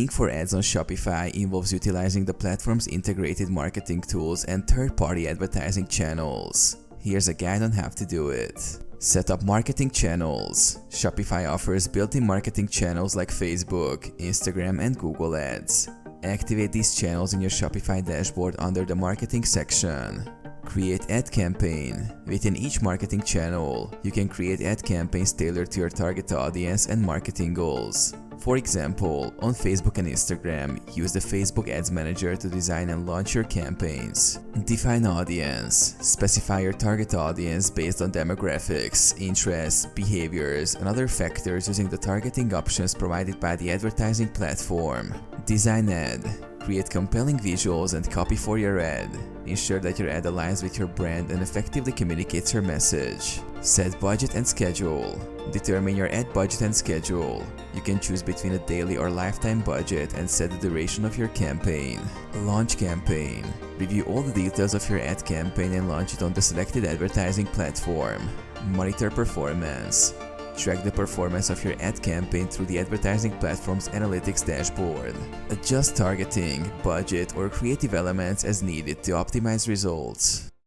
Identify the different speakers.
Speaker 1: Paying for ads on Shopify involves utilizing the platform's integrated marketing tools and third-party advertising channels. Here's a guide on how to do it. Set up marketing channels. Shopify offers built-in marketing channels like Facebook, Instagram, and Google Ads. Activate these channels in your Shopify dashboard under the marketing section. Create ad campaign. Within each marketing channel, you can create ad campaigns tailored to your target audience and marketing goals. For example, on Facebook and Instagram, use the Facebook Ads Manager to design and launch your campaigns. Define audience. Specify your target audience based on demographics, interests, behaviors, and other factors using the targeting options provided by the advertising platform. Design ad. Create compelling visuals and copy for your ad. Ensure that your ad aligns with your brand and effectively communicates your message. Set budget and schedule. Determine your ad budget and schedule. You can choose between a daily or lifetime budget and set the duration of your campaign. Launch campaign. Review all the details of your ad campaign and launch it on the selected advertising platform. Monitor performance. Track the performance of your ad campaign through the advertising platform's analytics dashboard. Adjust targeting, budget, or creative elements as needed to optimize results.